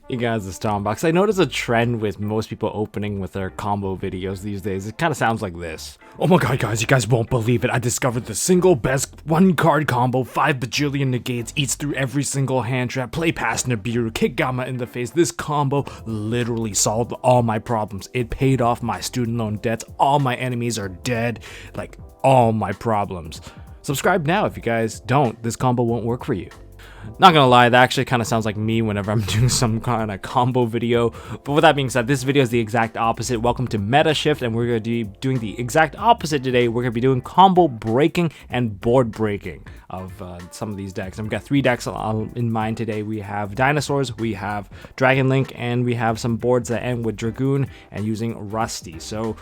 Hey guys, it's Tombox. I notice a trend with most people opening with their combo videos these days. It kind of sounds like this. Oh my god, guys, you guys won't believe it. I discovered the single best one-card combo, 5 bajillion negates, eats through every single hand trap, play past Nibiru, kick Gamma in the face. This combo literally solved all my problems. It paid off my student loan debts. All my enemies are dead. Like, all my problems. Subscribe now if you guys don't. This combo won't work for you. Not gonna lie, that actually kind of sounds like me whenever I'm doing some kind of combo video. But with that being said, this video is the exact opposite. Welcome to Meta Shift, and we're gonna be doing the exact opposite today. We're gonna be doing combo breaking and board breaking of some of these decks. And we've got 3 decks in mind today. We have Dinosaurs, we have Dragon Link, and we have some boards that end with Dragoon and using Rusty. So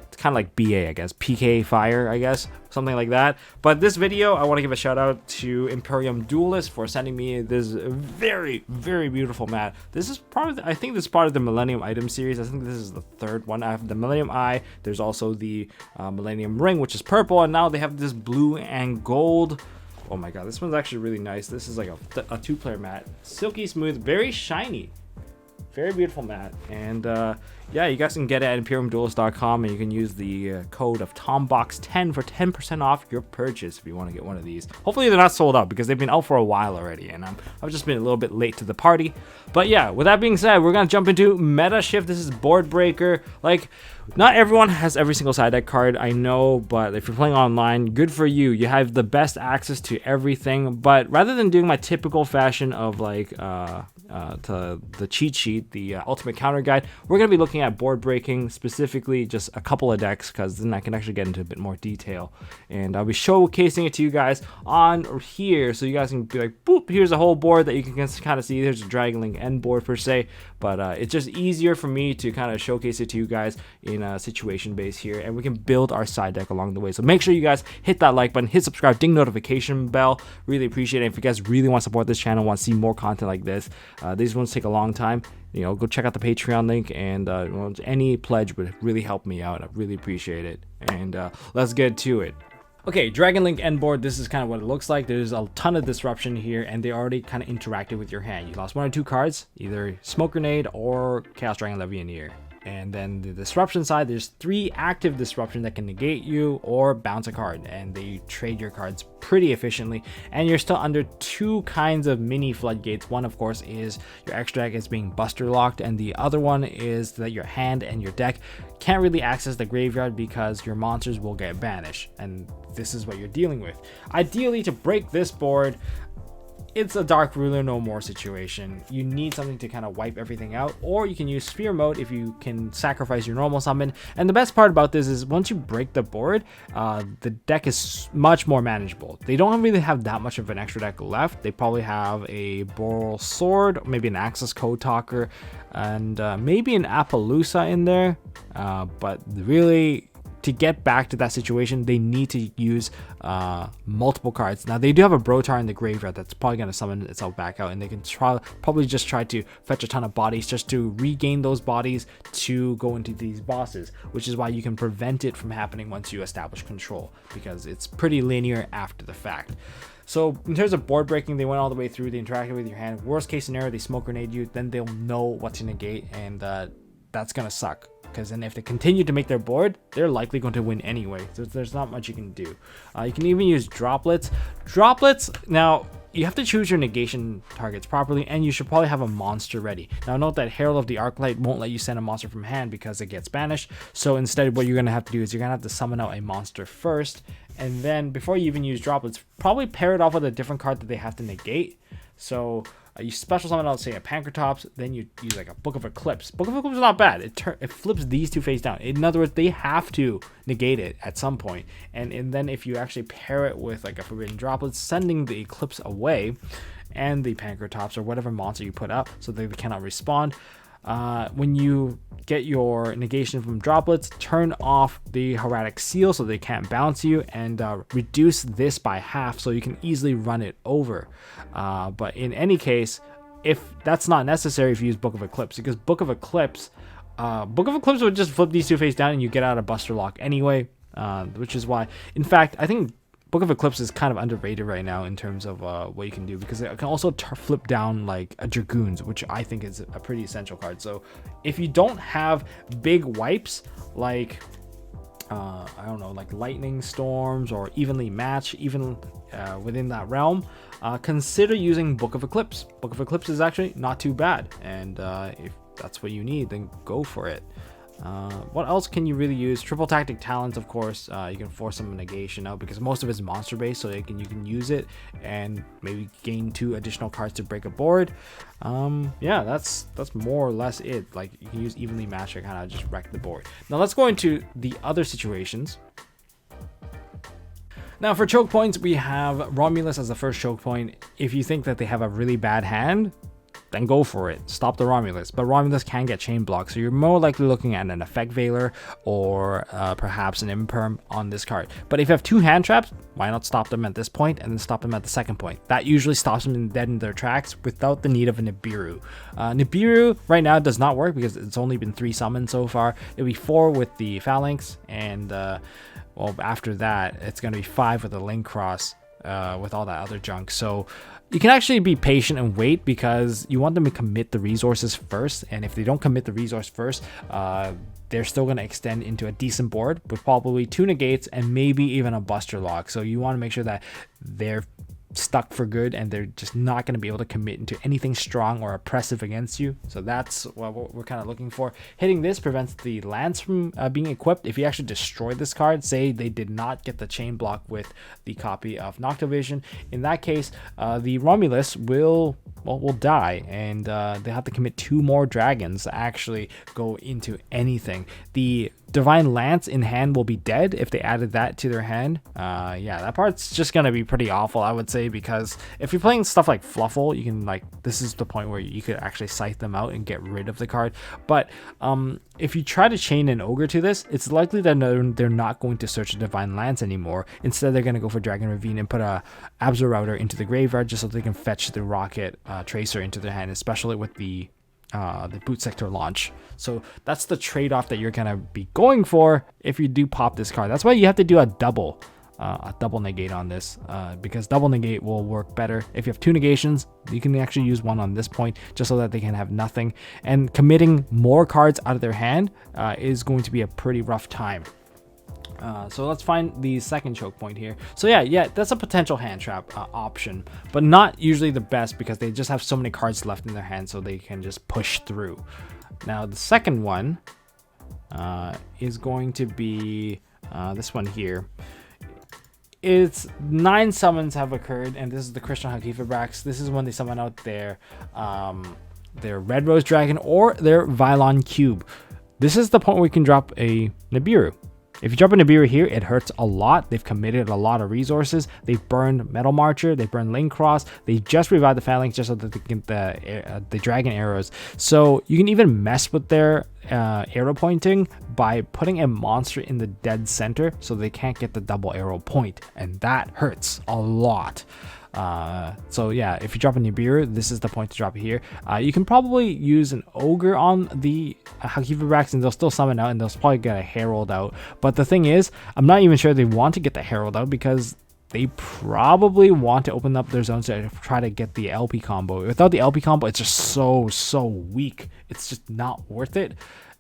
it's kind of like BA, I guess, PK Fire, I guess, something like that. But this video, I want to give a shout out to Imperium Duelist for sending me this very, very beautiful mat. This is probably, I think this is part of the Millennium Item series. I think this is the 3rd one. I have the Millennium Eye. There's also the Millennium Ring, which is purple, and now they have this blue and gold. Oh my god, this one's actually really nice. This is like a 2-player mat. Silky smooth, very shiny. Very beautiful mat. And yeah, you guys can get it at imperiumduelist.com, and you can use the code of TOMBOX10 for 10% off your purchase if you want to get one of these. Hopefully they're not sold out because they've been out for a while already, and I've just been a little bit late to the party. But yeah, with that being said, we're gonna jump into Meta Shift. This is Board Breaker. Like, not everyone has every single side deck card, I know, but if you're playing online, good for you. You have the best access to everything. But rather than doing my typical fashion of like to the cheat sheet, the ultimate counter guide, we're going to be looking at board breaking, specifically just a couple of decks, because then I can actually get into a bit more detail, and I'll be showcasing it to you guys on here, so you guys can be like, boop, here's a whole board that you can kind of see. There's a Dragon Link end board per se, but it's just easier for me to kind of showcase it to you guys in a situation base here, and we can build our side deck along the way. So make sure you guys hit that like button, hit subscribe, ding notification bell. Really appreciate it. If you guys really want to support this channel, want to see more content like this, these ones take a long time, you know, go check out the Patreon link, and any pledge would really help me out. I really appreciate it. And let's get to it. Okay, Dragon Link end board, this is kind of what it looks like. There's a ton of disruption here, and they already kind of interacted with your hand. You lost 1 or 2 cards, either Smoke Grenade or Chaos Dragon Levianeer. And then the disruption side, there's 3 active disruption that can negate you or bounce a card, and they trade your cards pretty efficiently. And you're still under 2 kinds of mini floodgates. One, of course, is your extra deck is being buster locked, and the other one is that your hand and your deck can't really access the graveyard because your monsters will get banished, and this is what you're dealing with. Ideally, to break this board, it's a Dark Ruler no more situation. You need something to kind of wipe everything out, or you can use Sphere Mode if you can sacrifice your normal summon. And the best part about this is once you break the board, the deck is much more manageable. They don't really have that much of an extra deck left. They probably have a Boral Sword, maybe an Axis Code Talker, and maybe an Appaloosa in there. But really, to get back to that situation, they need to use multiple cards. Now, they do have a Brotar in the graveyard that's probably going to summon itself back out, and they can probably just try to fetch a ton of bodies just to regain those bodies to go into these bosses, which is why you can prevent it from happening once you establish control, because it's pretty linear after the fact. So in terms of board breaking, they went all the way through. They interacted with your hand. Worst case scenario, they Smoke Grenade you, then they'll know what to negate, and that's going to suck. Because then if they continue to make their board, they're likely going to win anyway. So there's not much you can do. You can even use droplets. Droplets, now, you have to choose your negation targets properly, and you should probably have a monster ready. Now, note that Herald of the Arclight won't let you send a monster from hand because it gets banished. So instead, what you're going to have to do is you're going to have to summon out a monster first. And then before you even use droplets, probably pair it off with a different card that they have to negate. So you special summon out, say, a Pankratops, then you use like a Book of Eclipse. Book of Eclipse is not bad. It flips these 2 face down. In other words, they have to negate it at some point. And then if you actually pair it with like a Forbidden Droplet, sending the Eclipse away, and the Pankratops or whatever monster you put up so they cannot respond, when you get your negation from droplets, turn off the Hieratic Seal so they can't bounce you, and reduce this by half so you can easily run it over. But in any case, if that's not necessary if you use Book of Eclipse, because Book of Eclipse would just flip these 2 face down and you get out of Buster Lock anyway, which is why, in fact, I think Book of Eclipse is kind of underrated right now in terms of what you can do, because it can also flip down like a Dragoons, which I think is a pretty essential card. So if you don't have big wipes like I don't know, like lightning storms or evenly match, even within that realm, consider using Book of Eclipse. Book of Eclipse is actually not too bad, and if that's what you need, then go for it. What else can you really use? Triple Tactic Talents, of course. You can force some negation out because most of it's monster based, so you can use it and maybe gain 2 additional cards to break a board. Yeah, that's more or less it. Like, you can use evenly matched to kind of just wreck the board. Now let's go into the other situations. Now for choke points, we have Romulus as the first choke point. If you think that they have a really bad hand, then go for it. Stop the Romulus. But Romulus can get chain blocked, so you're more likely looking at an Effect Veiler or perhaps an Imperm on this card. But if you have 2 hand traps, why not stop them at this point and then stop them at the second point? That usually stops them dead in their tracks without the need of a Nibiru. Nibiru right now does not work because it's only been 3 summons so far. It'll be 4 with the Phalanx, and well, after that, it's going to be 5 with the Link Cross with all that other junk. So you can actually be patient and wait, because you want them to commit the resources first, and if they don't commit the resource first, they're still going to extend into a decent board with probably 2 negates and maybe even a Buster Lock. So you want to make sure that they're stuck for good and they're just not going to be able to commit into anything strong or oppressive against you. So that's what we're kind of looking for. Hitting this prevents the lance from being equipped. If you actually destroy this card, say they did not get the chain block with the copy of Noctovision, in that case the Romulus will die, and they have to commit 2 more dragons to actually go into anything. The Divine Lance in hand will be dead if they added that to their hand. Yeah, that part's just gonna be pretty awful, I would say, because if you're playing stuff like Fluffle, you can, like, this is the point where you could actually scythe them out and get rid of the card. But if you try to chain an Ogre to this, it's likely that they're not going to search a Divine Lance anymore. Instead, they're gonna go for Dragon Ravine and put a Absol into the graveyard just so they can fetch the Rocket Tracer into their hand, especially with the boot sector launch. So that's the trade-off that you're gonna be going for if you do pop this card. That's why you have to do a double negate on this, because double negate will work better. If you have 2 negations, you can actually use 1 on this point just so that they can have nothing, and committing more cards out of their hand is going to be a pretty rough time. So let's find the second choke point here. So yeah, that's a potential hand trap option, but not usually the best because they just have so many cards left in their hand, so they can just push through. Now the second one is going to be this one here. It's 9 summons have occurred, and this is the Christian Hakifabrax. This is when they summon out their Red Rose Dragon or their Vylon Cube. This is the point where you can drop a Nibiru. If you drop a Nibiru here, it hurts a lot. They've committed a lot of resources. They've burned Metal Marcher. They've burned Link Cross. They just revived the Phalanx just so that they can get the Dragon Arrows. So you can even mess with their arrow pointing by putting a monster in the dead center so they can't get the double arrow point. And that hurts a lot. So yeah, if you drop a Nibiru, this is the point to drop it here. You can probably use an Ogre on the Hakifabrax and they'll still summon out, and they'll probably get a Herald out. But the thing is, I'm not even sure they want to get the Herald out because they probably want to open up their zones to try to get the LP combo. Without the LP combo, it's just so weak. It's just not worth it.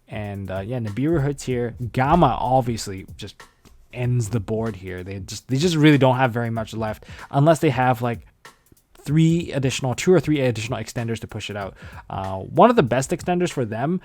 And yeah, Nibiru hurts here. Gamma obviously just ends the board here. They just really don't have very much left unless they have like 2 or 3 additional extenders to push it out. One of the best extenders for them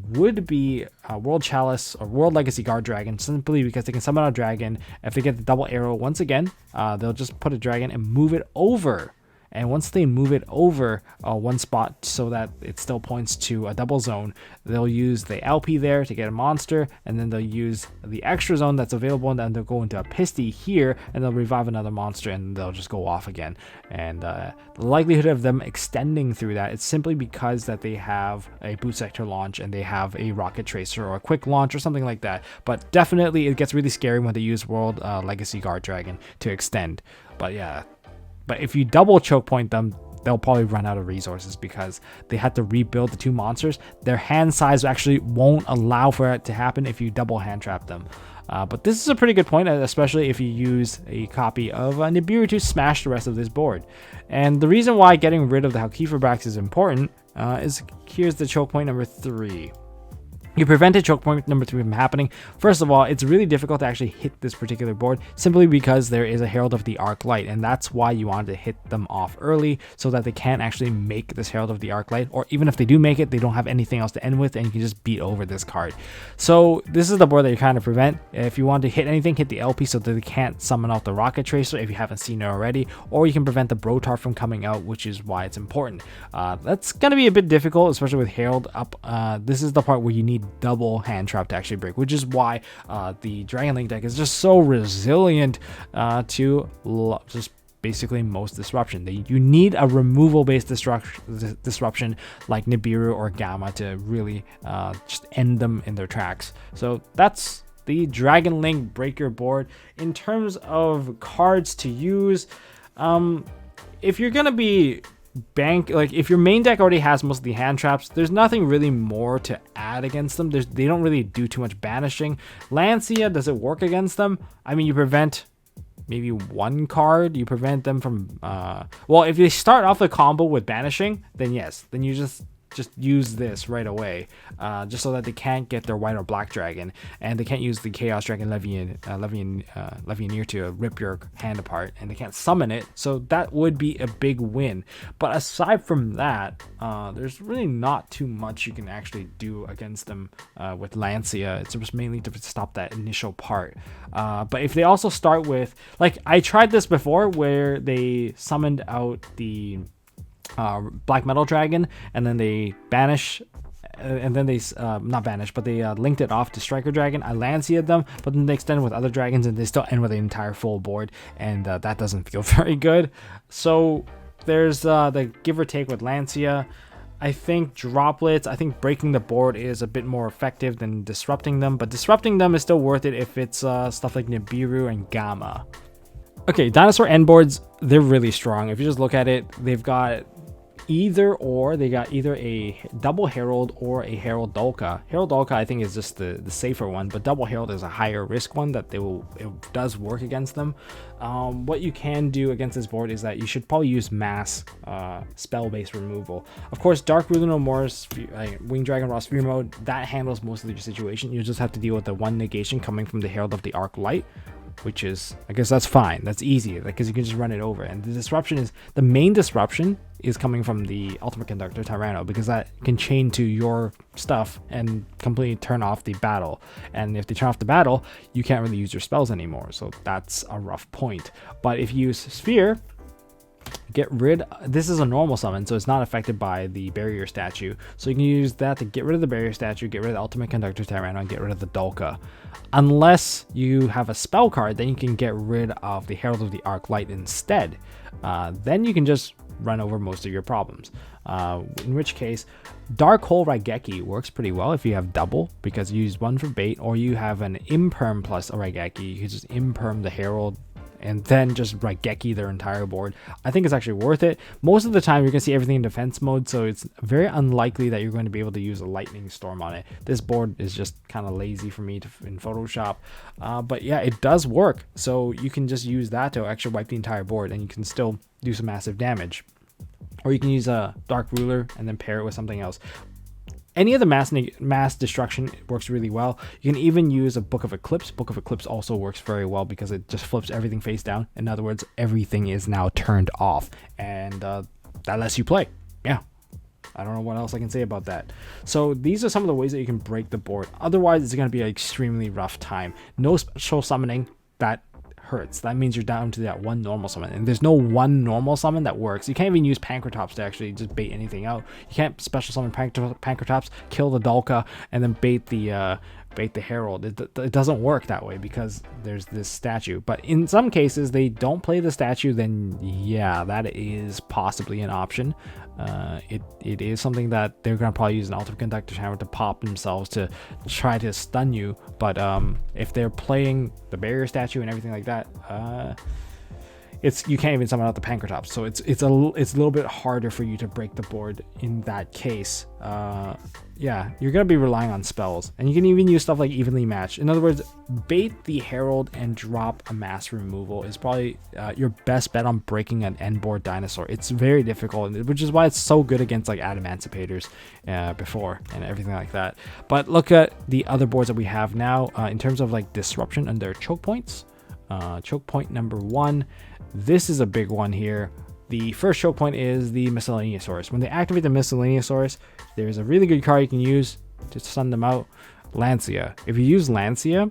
would be World Chalice or World Legacy Guard Dragon, simply because they can summon a dragon. If they get the double arrow once again, they'll just put a dragon and move it over. And once they move it over 1 spot so that it still points to a double zone, they'll use the LP there to get a monster, and then they'll use the extra zone that's available, and then they'll go into a Pisty here, and they'll revive another monster, and they'll just go off again. And the likelihood of them extending through that, it's simply because that they have a boot sector launch, and they have a rocket tracer or a quick launch or something like that. But definitely it gets really scary when they use World Legacy Guard Dragon to extend. But yeah. But if you double choke point them, they'll probably run out of resources because they had to rebuild the 2 monsters. Their hand size actually won't allow for it to happen if you double hand trap them. But this is a pretty good point, especially if you use a copy of Nibiru to smash the rest of this board. And the reason why getting rid of the Halkifa Brax is important is here's the choke point number 3. You prevented choke point number 3 from happening. First of all, it's really difficult to actually hit this particular board simply because there is a Herald of the Arc Light, and that's why you wanted to hit them off early so that they can't actually make this Herald of the Arc Light, or even if they do make it, they don't have anything else to end with and you can just beat over this card. So this is the board that you're trying to prevent. If you want to hit anything, hit the LP so that they can't summon out the Rocket Tracer if you haven't seen it already, or you can prevent the Brotar from coming out, which is why it's important. That's going to be a bit difficult, especially with Herald up. This is the part where you need double hand trap to actually break, which is why the Dragon Link deck is just so resilient to just basically most disruption. You need a removal based disruption like Nibiru or Gamma to really just end them in their tracks. So that's the Dragon Link Breaker board. In terms of cards to use, if you're gonna be if your main deck already has most of the hand traps, there's nothing really more to add against them. They don't really do too much banishing. Lancia, does it work against them? I mean, you prevent maybe one card. You prevent them from well, if they start off the combo with banishing, then yes, then you just use this right away, just so that they can't get their white or black dragon, and they can't use the Chaos Dragon Levianeer to rip your hand apart, and they can't summon it, so that would be a big win. But aside from that, there's really not too much you can actually do against them with Lancia. It's just mainly to stop that initial part. But if they also start with, like, I tried this before where they summoned out the Black Metal Dragon, and then they banish, and then they not banish, but they linked it off to Striker Dragon. I Lancia'd them, but then they extended with other dragons, and they still end with the entire full board, and that doesn't feel very good. So there's the give or take with Lancia. I think droplets, I think breaking the board is a bit more effective than disrupting them, but disrupting them is still worth it if it's stuff like Nibiru and Gamma. Okay, Dinosaur end boards, they're really strong. If you just look at it, they've got either a double Herald or a Herald Dolka. Herald Dolka I think is just the safer one, but double Herald is a higher risk one that it does work against them. What you can do against this board is that you should probably use mass spell-based removal. Of course, Dark Ruler No More's Winged Dragon Raw Sphere mode, that handles most of your situation. You just have to deal with the one negation coming from the Herald of the Arc Light, which is, I guess that's fine. That's easy because you can just run it over. And the main disruption is coming from the Ultimate Conductor Tyranno, because that can chain to your stuff and completely turn off the battle. And if they turn off the battle, you can't really use your spells anymore. So that's a rough point. But if you use Sphere, this is a normal summon, so it's not affected by the barrier statue, so you can use that to get rid of the barrier statue, get rid of the Ultimate Conductor Tyranno, and get rid of the Dolka. Unless you have a spell card, then you can get rid of the Herald of the Arc Light instead. Then you can just run over most of your problems, in which case Dark Hole Raigeki works pretty well if you have double, because you use one for bait, or you have an imperm plus a Raigeki. You can just imperm the Herald and then just Raigeki their entire board. I think it's actually worth it. Most of the time you're going to see everything in defense mode, so it's very unlikely that you're going to be able to use a Lightning Storm on it. This board is just kind of lazy for me in Photoshop, but yeah, it does work. So you can just use that to actually wipe the entire board, and you can still do some massive damage. Or you can use a Dark Ruler and then pair it with something else. Any of the mass destruction works really well. You can even use a Book of Eclipse. Book of Eclipse also works very well because it just flips everything face down. In other words, everything is now turned off, and that lets you play. Yeah, I don't know what else I can say about that. So these are some of the ways that you can break the board. Otherwise, it's going to be an extremely rough time. No special summoning, that hurts. That means you're down to that one normal summon, and there's no one normal summon that works. You can't even use Pancratops to actually just bait anything out. You can't special summon Pancratops, kill the Dolka, and then bait the Herald. It doesn't work that way because there's this statue. But in some cases they don't play the statue, then yeah, that is possibly an option. It is something that they're gonna probably use an Ultimate Conductor's Hammer to pop themselves to try to stun you. But if they're playing the barrier statue and everything like that, you can't even summon out the Pankratops. So it's a little bit harder for you to break the board in that case. Yeah, you're gonna be relying on spells, and you can even use stuff like evenly matched. In other words, bait the Herald and drop a mass removal is probably your best bet on breaking an end board Dinosaur. It's very difficult, which is why it's so good against like Adamanticipators before and everything like that. But look at the other boards that we have now in terms of like disruption and their choke points. Choke point number 1. This is a big one here. The first choke point is the Miscellaneousaurus. When they activate the Miscellaneousaurus, there's a really good card you can use to stun them out. Lancia. If you use Lancia,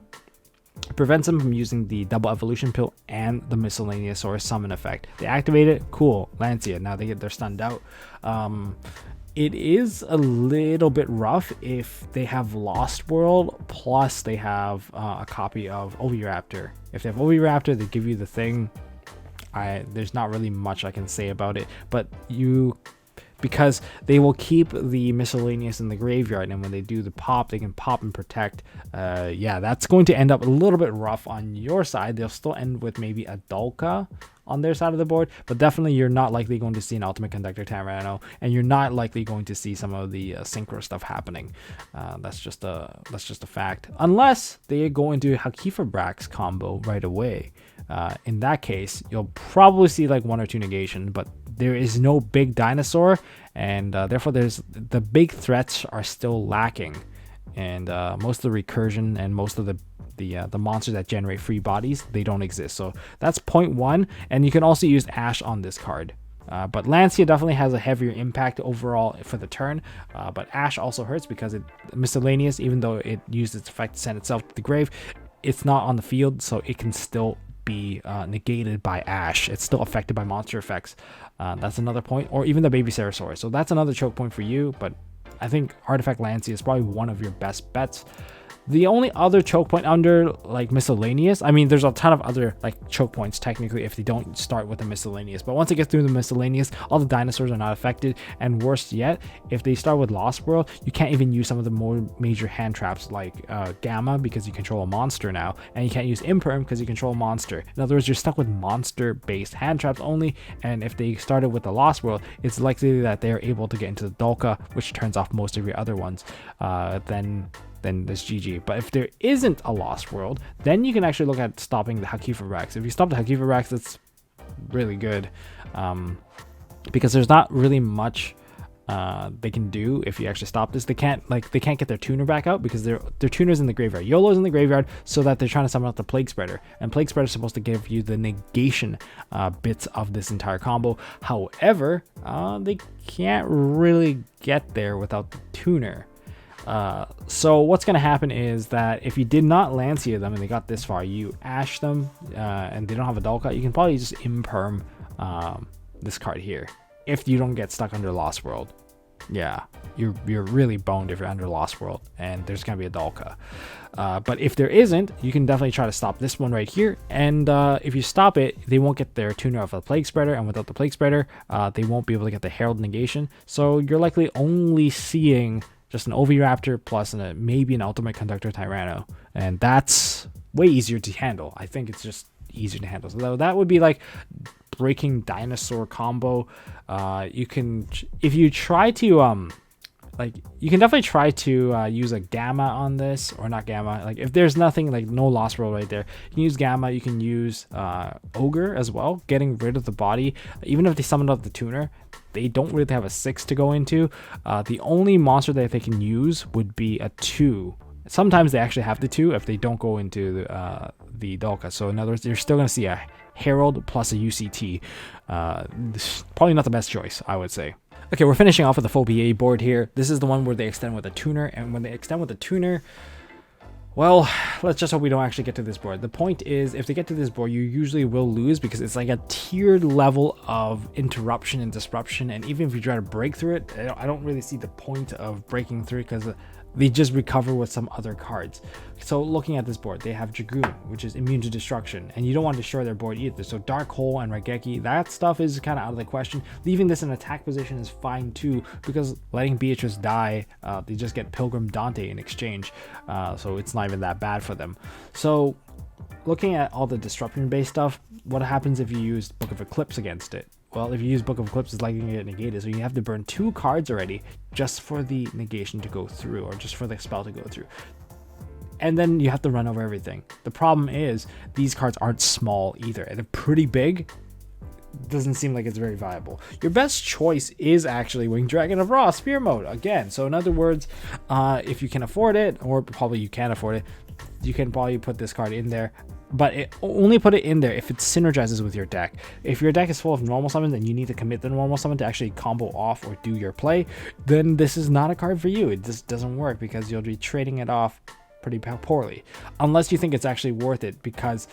it prevents them from using the double evolution pill and the Miscellaneousaurus summon effect. They activate it, cool, Lancia. Now they're stunned out. It is a little bit rough if they have Lost World plus they have a copy of Oviraptor. If they have Oviraptor, they give you the thing. There's not really much I can say about it, but because they will keep the Miscellaneous in the graveyard, and when they do the pop, they can pop and protect. Yeah, that's going to end up a little bit rough on your side. They'll still end with maybe a Dolka on their side of the board, but definitely you're not likely going to see an Ultimate Conductor Tyranno, and you're not likely going to see some of the synchro stuff happening. That's just a fact, unless they go into Hakifabrax combo right away. In that case, you'll probably see like 1 or 2 negation, but there is no big Dinosaur, and therefore the big threats are still lacking, and most of the recursion and most of the monsters that generate free bodies, they don't exist. So that's point 1, and you can also use Ash on this card. But Lancia definitely has a heavier impact overall for the turn, but Ash also hurts because Miscellaneous, even though it used its effect to send itself to the grave, it's not on the field, so it can still be negated by Ash. It's still affected by monster effects. That's another point, or even the Baby Ceratosaurus. So that's another choke point for you, but I think Artifact Lancia is probably one of your best bets. The only other choke point under like Miscellaneous, I mean, there's a ton of other like choke points technically if they don't start with the Miscellaneous, but once it gets through the Miscellaneous, all the dinosaurs are not affected. And worse yet, if they start with Lost World, you can't even use some of the more major hand traps like Gamma, because you control a monster now, and you can't use Imperm because you control a monster. In other words, you're stuck with monster based hand traps only, and if they started with the Lost World, it's likely that they're able to get into the Dolka, which turns off most of your other ones. Then there's GG. But if there isn't a Lost World, then you can actually look at stopping the Hakifabrax. If you stop the Hakifabrax, that's really good, because there's not really much they can do if you actually stop this. They can't get their tuner back out because their tuner's in the graveyard. YOLO's in the graveyard, so that they're trying to summon out the Plague Spreader, and Plague Spreader is supposed to give you the negation bits of this entire combo. However, they can't really get there without the tuner. So what's going to happen is that if you did not Lancia them and they got this far, you Ash them, and they don't have a Dolka, you can probably just Imperm this card here if you don't get stuck under Lost World. Yeah, you're really boned if you're under Lost World and there's going to be a Dolka. But if there isn't, you can definitely try to stop this one right here, and if you stop it, they won't get their tuner of the Plague Spreader, and without the Plague Spreader, they won't be able to get the Herald negation. So you're likely only seeing just an Oviraptor plus maybe an Ultimate Conductor Tyranno, and that's way easier to handle. I think it's just easier to handle. So that would be like breaking Dinosaur combo. You can, if you try to you can definitely try to use a Gamma on this, or not Gamma. Like if there's nothing, like no Lost World right there, you can use Gamma. You can use Ogre as well, getting rid of the body. Even if they summon out the tuner, they don't really have a 6 to go into. The only monster that they can use would be a 2. Sometimes they actually have the 2 if they don't go into the Dolka. So in other words, you're still going to see a Herald plus a UCT. Probably not the best choice, I would say. Okay, we're finishing off with the full BA board here. This is the one where they extend with a tuner, and when they extend with a tuner, well, let's just hope we don't actually get to this board. The point is, if they get to this board, you usually will lose because it's like a tiered level of interruption and disruption, and even if you try to break through it, I don't really see the point of breaking through it because they just recover with some other cards. So looking at this board, they have Dragoon, which is immune to destruction, and you don't want to destroy their board either. So Dark Hole and Raigeki, that stuff is kind of out of the question. Leaving this in attack position is fine too, because letting Beatrice die, they just get Pilgrim Dante in exchange, so it's not even that bad for them. So looking at all the disruption based stuff, what happens if you use Book of Eclipse against it? Well, if you use Book of Eclipse, it's likely to get negated, so you have to burn 2 cards already just for the negation to go through, or just for the spell to go through. And then you have to run over everything. The problem is these cards aren't small either, and they're pretty big. Doesn't seem like it's very viable. Your best choice is actually Winged Dragon of Ra, Spear Mode, again. So in other words, if you can afford it, or probably you can't afford it, you can probably put this card in there. But only put it in there if it synergizes with your deck. If your deck is full of normal summons and you need to commit the normal summon to actually combo off or do your play, then this is not a card for you. It just doesn't work because you'll be trading it off pretty poorly. Unless you think it's actually worth it, because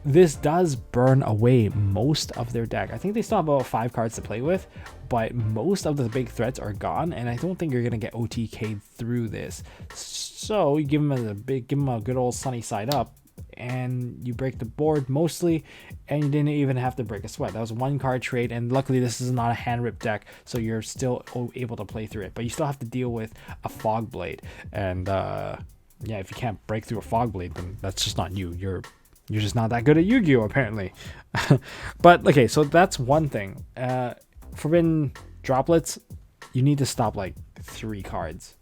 this does burn away most of their deck. I think they still have about 5 cards to play with, but most of the big threats are gone, and I don't think you're going to get OTK'd through this. So you give them a good old sunny side up, and you break the board mostly, and you didn't even have to break a sweat. That was a 1 card trade, and luckily this is not a hand rip deck, so you're still able to play through it, but you still have to deal with a Fog Blade. And yeah, if you can't break through a Fog Blade, then that's just not you. You're just not that good at Yu-Gi-Oh apparently. But okay, so that's one thing. Forbidden Droplets, you need to stop like 3 cards.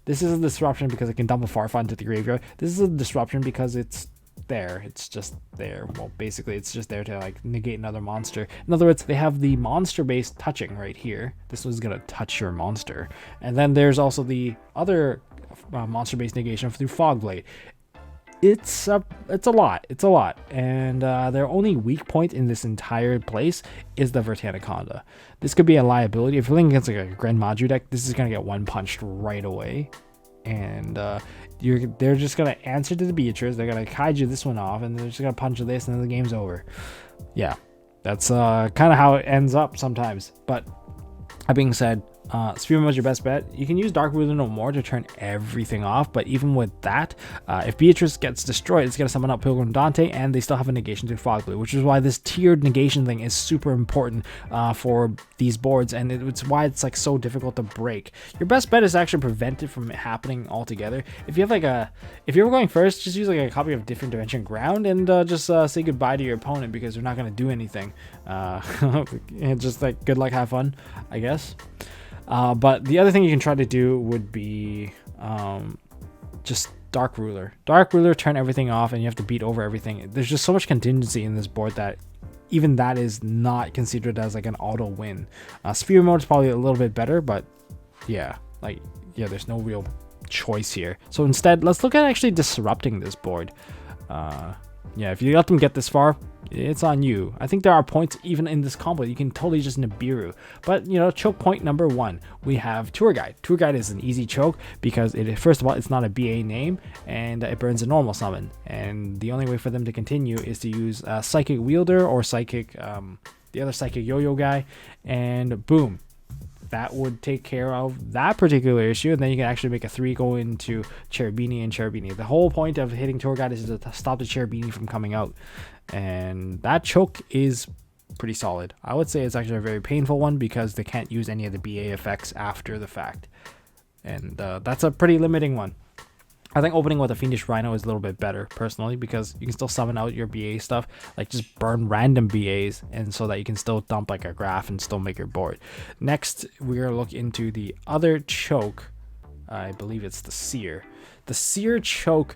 This is a disruption because it can dump a Farfan into the graveyard. This is a disruption because it's there. It's just there. Well, basically, it's just there to like negate another monster. In other words, they have the monster base touching right here. This one's gonna touch your monster. And then there's also the other monster base negation through Fog Blade. It's a lot, and their only weak point in this entire place is the Vertanaconda. This could be a liability. If you're playing against like a Grand Maju deck, this is gonna get 1 punched right away, and they're just gonna answer to the Beatrice. They're gonna kaiju this one off, and they're just gonna punch this, and then the game's over. Yeah, that's kind of how it ends up sometimes. But that being said, Spear Mode is your best bet. You can use Dark Ruler no more to turn everything off, but even with that, if Beatrice gets destroyed, it's going to summon up Pilgrim Dante, and they still have a negation to Fog Blade, which is why this tiered negation thing is super important for these boards, and it's why it's like so difficult to break. Your best bet is actually prevent it from happening altogether. If you have like if you're going first, just use like a copy of Different Dimension Ground, and just say goodbye to your opponent, because they're not going to do anything. And just like good luck, have fun, I guess. But the other thing you can try to do would be just Dark Ruler. Dark Ruler, turn everything off, and you have to beat over everything. There's just so much contingency in this board that even that is not considered as like an auto win. Sphere Mode is probably a little bit better, but yeah, there's no real choice here. So instead, let's look at actually disrupting this board. Yeah, if you let them get this far, it's on you. I think there are points even in this combo you can totally just Nibiru. But, you know, choke point number 1, we have Tour Guide. Tour Guide is an easy choke because, first of all, it's not a BA name, and it burns a normal summon. And the only way for them to continue is to use Psychic Wielder or Psychic, the other Psychic Yo-Yo guy, and boom. That would take care of that particular issue, and then you can actually make a 3 go into Cherubini and Cherubini. The whole point of hitting Tour Guide is to stop the Cherubini from coming out, and that choke is pretty solid. I would say it's actually a very painful one because they can't use any of the BA effects after the fact, and that's a pretty limiting one. I think opening with a Fiendish Rhino is a little bit better, personally, because you can still summon out your BA stuff, like just burn random BAs, and so that you can still dump like a graph and still make your board. Next, we're going to look into the other choke. I believe it's the Seer. The Seer choke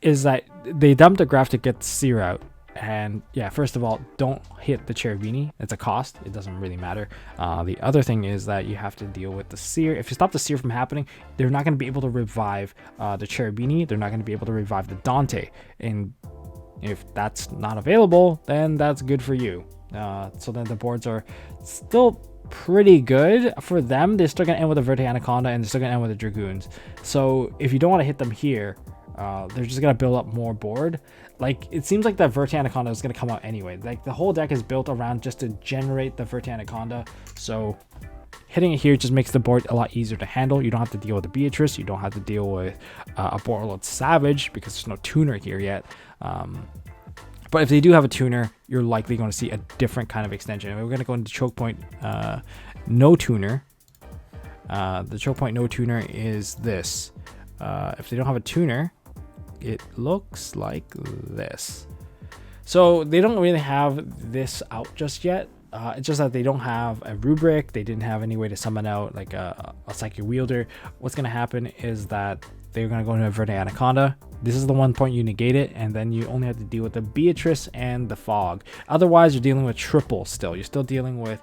is that they dumped a graph to get the Seer out. And yeah, first of all, don't hit the Cherubini. It's a cost. It doesn't really matter. The other thing is that you have to deal with the Seer. If you stop the Seer from happening, they're not going to be able to revive the Cherubini. They're not going to be able to revive the Dante. And if that's not available, then that's good for you. So then the boards are still pretty good for them. They're still going to end with a Verte Anaconda, and they're still going to end with the Dragoons. So if you don't want to hit them here, they're just going to build up more board. Like, it seems like that Verte Anaconda is going to come out anyway. Like, the whole deck is built around just to generate the Verte Anaconda. So hitting it here just makes the board a lot easier to handle. You don't have to deal with the Beatrice. You don't have to deal with a Borreload Savage because there's no tuner here yet. But if they do have a tuner, you're likely going to see a different kind of extension. And we're going to go into choke point no tuner. The choke point no tuner is this. If they don't have a tuner, it looks like this. So they don't really have this out just yet. It's just that they don't have a rubric. They didn't have any way to summon out like a psychic wielder. What's going to happen is that they're going to go into a Verde Anaconda. This is the one point you negate it, and then you only have to deal with the Beatrice and the Fog. Otherwise, you're dealing with triple still. You're still dealing with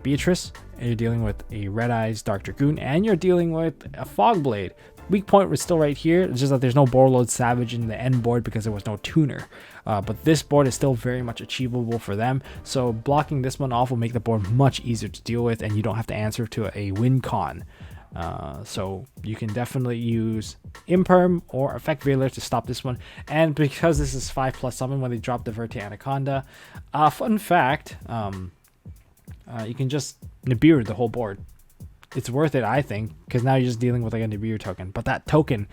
Beatrice, and you're dealing with a Red Eyes Dark Dragoon, and you're dealing with a Fog Blade. Weak point was still right here. It's just that there's no Borload Savage in the end board because there was no tuner. But this board is still very much achievable for them. So blocking this one off will make the board much easier to deal with, and you don't have to answer to a win con. So you can definitely use Imperm or Effect Veiler to stop this one. And because this is 5+ summon when they drop the Verte Anaconda, fun fact, you can just Nibiru the whole board. It's worth it, I think, because now you're just dealing with like a Nibiru token. But that token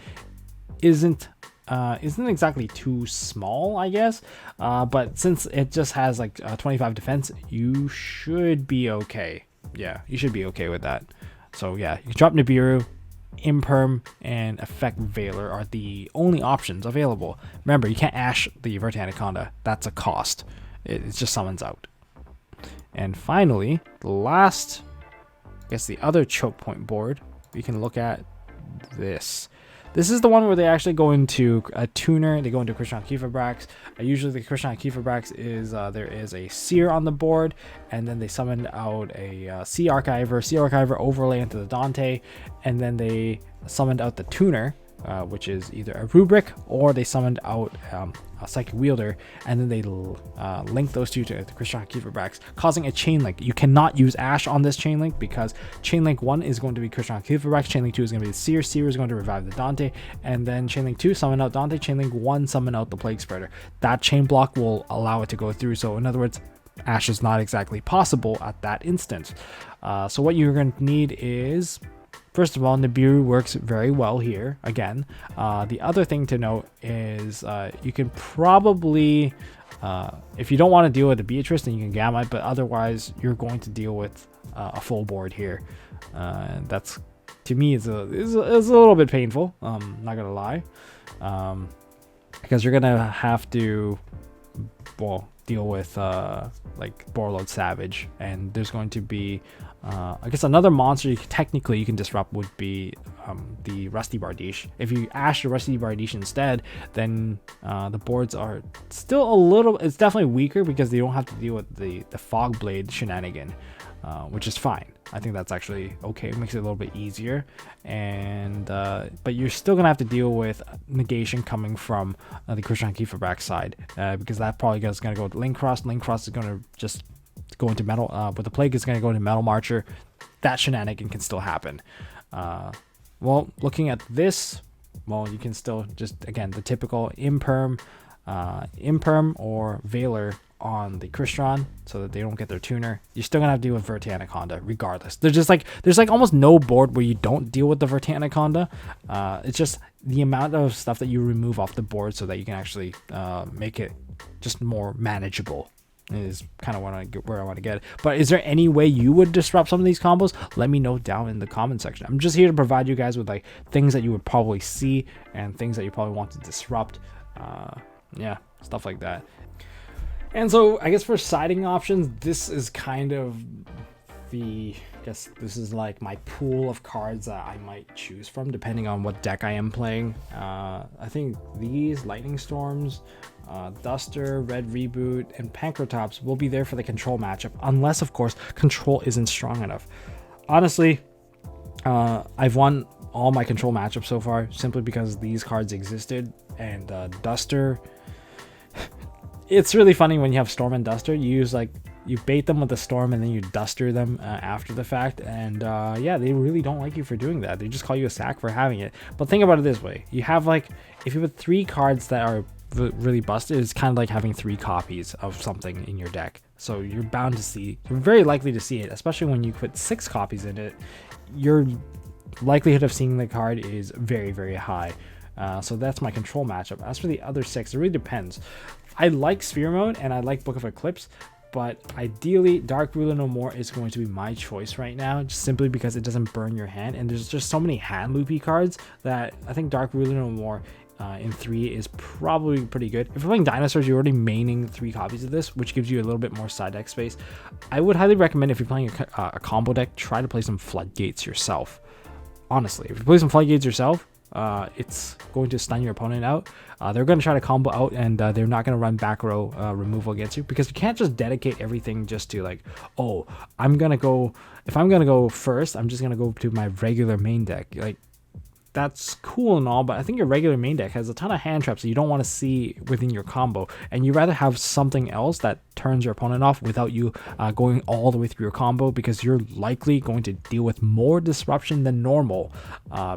isn't exactly too small, I guess. But since it just has like 25 defense, you should be okay. Yeah, you should be okay with that. So yeah, you can drop Nibiru, Imperm, and Effect Veiler are the only options available. Remember, you can't Ash the Verte Anaconda. That's a cost. It just summons out. And finally, the last, I guess the other choke point board, we can look at this. This is the one where they actually go into a tuner. They go into Krishan Kieferbrax. Usually the Krishan Kieferbrax is there is a Seer on the board, and then they summon out a Sea Archiver overlay into the Dante, and then they summoned out the tuner, which is either a rubric or they summoned out a psychic wielder, and then they link those two to the Krishan Kieferbrax, causing a chain link. You cannot use Ash on this chain link because chain link 1 is going to be Krishan Kieferbrax, chain link 2 is going to be the Seer is going to revive the Dante, and then chain link 2 summon out Dante, chain link 1 summon out the Plague Spreader. That chain block will allow it to go through. So in other words, Ash is not exactly possible at that instance. So what you're going to need is, first of all, Nibiru works very well here. Again, the other thing to note is you can probably, if you don't want to deal with the Beatrice, then you can Gamma, but otherwise you're going to deal with a full board here. That's, to me, is a little bit painful. Not gonna lie, because you're gonna have to, well, deal with like Borload Savage, and there's going to be I guess another monster you can disrupt would be the Rusty Bardiche. If you Ash the Rusty Bardiche instead, then the boards are still a little, it's definitely weaker because they don't have to deal with the Fog Blade shenanigan, which is fine. I think that's actually okay. It makes it a little bit easier, and but you're still gonna have to deal with negation coming from the Krishan Kieferbrax side, because that probably is gonna go with Link Cross. Link Cross is gonna just go into Metal, but the Plague is gonna go into Metal Marcher. That shenanigan can still happen. Well, looking at this, well, you can still just, again, the typical Imperm or Veiler on the Crystron so that they don't get their tuner. You're still gonna have to deal with Verte Anaconda regardless. There's like almost no board where you don't deal with the Verte Anaconda. It's just the amount of stuff that you remove off the board so that you can actually make it just more manageable is kind of where I want to get. But is there any way you would disrupt some of these combos? Let me know down in the comment section. I'm just here to provide you guys with like things that you would probably see and things that you probably want to disrupt. Yeah, stuff like that. And so I guess for siding options, this is kind of I guess this is like my pool of cards that I might choose from depending on what deck I am playing. I think these Lightning Storms, Duster, Red Reboot, and Pancratops will be there for the control matchup, unless of course control isn't strong enough. Honestly, I've won all my control matchups so far simply because these cards existed, and Duster, it's really funny when you have Storm and Duster. You bait them with the Storm and then you Duster them after the fact, and yeah, they really don't like you for doing that. They just call you a sack for having it. But think about it this way: you have if you have 3 cards that are really busted, it's kind of like having 3 copies of something in your deck. So you're very likely to see it, especially when you put 6 copies in it. Your likelihood of seeing the card is very, very high. So that's my control matchup. As for the other 6, it really depends. I like Sphere Mode and I like Book of Eclipse, but ideally Dark Ruler No More is going to be my choice right now, just simply because it doesn't burn your hand, and there's just so many hand loopy cards that I think Dark Ruler No More in 3 is probably pretty good. If you're playing Dinosaurs, you're already maining 3 copies of this, which gives you a little bit more side deck space. I would highly recommend, if you're playing a combo deck, try to play some Floodgates yourself. Honestly, if you play some Floodgates yourself, it's going to stun your opponent out. They're going to try to combo out, and they're not going to run back row removal against you, because you can't just dedicate everything just to like, oh, if I'm going to go first, I'm just going to go to my regular main deck. Like, that's cool and all, but I think your regular main deck has a ton of hand traps that you don't want to see within your combo, and you rather have something else that turns your opponent off without you going all the way through your combo, because you're likely going to deal with more disruption than normal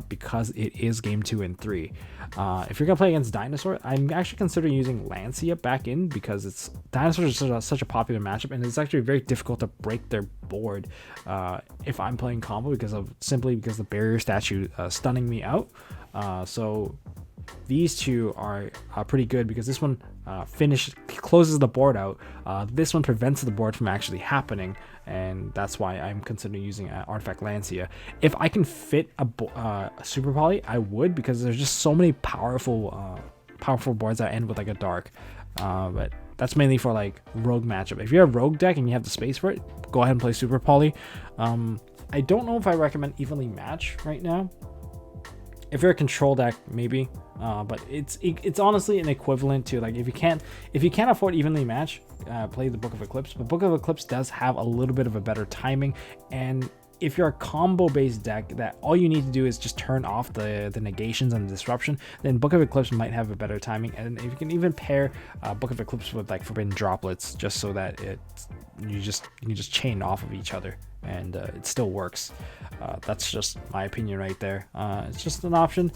because it is game 2 and 3. If you're gonna play against Dinosaur, I'm actually considering using Lancia back in, because Dinosaur is such a popular matchup, and it's actually very difficult to break their board if I'm playing combo, simply because the barrier statue stunning me out. So these two are pretty good, because this one closes the board out. This one prevents the board from actually happening, and that's why I'm considering using Artifact Lancia. If I can fit a Super Poly, I would, because there's just so many powerful boards that end with like a dark. But that's mainly for like rogue matchup. If you're a rogue deck and you have the space for it, go ahead and play Super Poly. I don't know if I recommend evenly match right now. If you're a control deck, maybe, but it's honestly an equivalent to, like, if you can't afford evenly match, play the Book of Eclipse. But Book of Eclipse does have a little bit of a better timing, and if you're a combo based deck that all you need to do is just turn off the negations and the disruption, then Book of Eclipse might have a better timing. And if you can even pair Book of Eclipse with like Forbidden Droplets, just so that you can just chain off of each other, and it still works. That's just my opinion right there. It's just an option.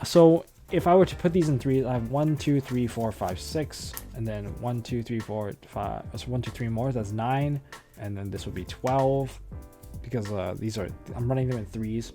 So if I were to put these in 3, I have 1, 2, 3, 4, 5, 6, and then 1, 2, 3, 4, 5. So 1, 2, 3 more. That's 9, and then this would be 12. Because I'm running them in 3s.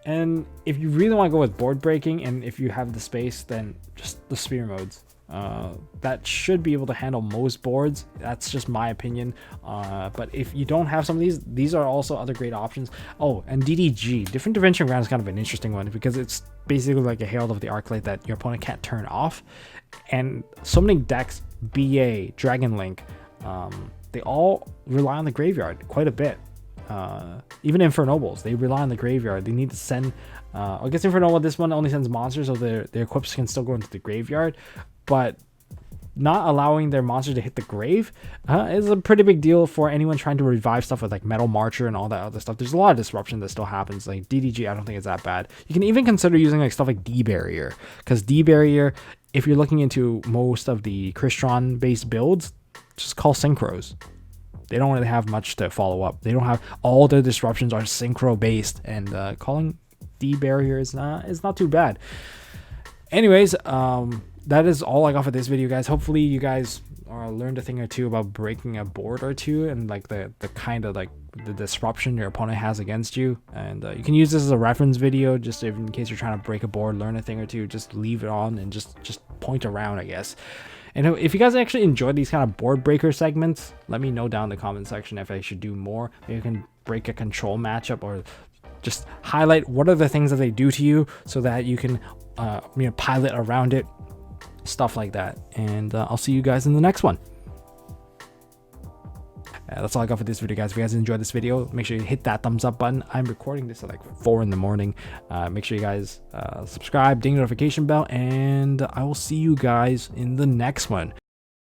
And if you really want to go with board breaking, and if you have the space, then just the sphere modes. That should be able to handle most boards. That's just my opinion. But if you don't have some of these are also other great options. Oh, and DDG, Different Dimension Ground, is kind of an interesting one, because it's basically like a Herald of the Arclight that your opponent can't turn off. And so many decks, BA, Dragon Link, they all rely on the graveyard quite a bit. Even Infernobles, they rely on the graveyard. They need to send I guess Infernoble, this one only sends monsters, so their equips can still go into the graveyard, but not allowing their monster to hit the grave is a pretty big deal for anyone trying to revive stuff with like Metal Marcher and all that other stuff. There's a lot of disruption that still happens. Like DDG, I don't think it's that bad. You can even consider using like stuff like D-Barrier, because D-Barrier, if you're looking into most of the Crystron based builds, just call Synchros. They don't really have much to follow up. They don't have, all their disruptions are synchro based, and calling D-Barrier is not too bad. Anyways, that is all I got for this video, guys. Hopefully you guys learned a thing or two about breaking a board or two, and like the kind of like the disruption your opponent has against you. And you can use this as a reference video, just in case you're trying to break a board, learn a thing or two, just leave it on and just point around, I guess. And if you guys actually enjoyed these kind of board breaker segments, let me know down in the comment section if I should do more. Maybe you can break a control matchup, or just highlight what are the things that they do to you, so that you can pilot around it, stuff like that. And I'll see you guys in the next one. That's all I got for this video, guys. If you guys enjoyed this video, make sure you hit that thumbs up button. I'm recording this at like 4 in the morning. Make sure you guys subscribe, ding the notification bell, and I will see you guys in the next one.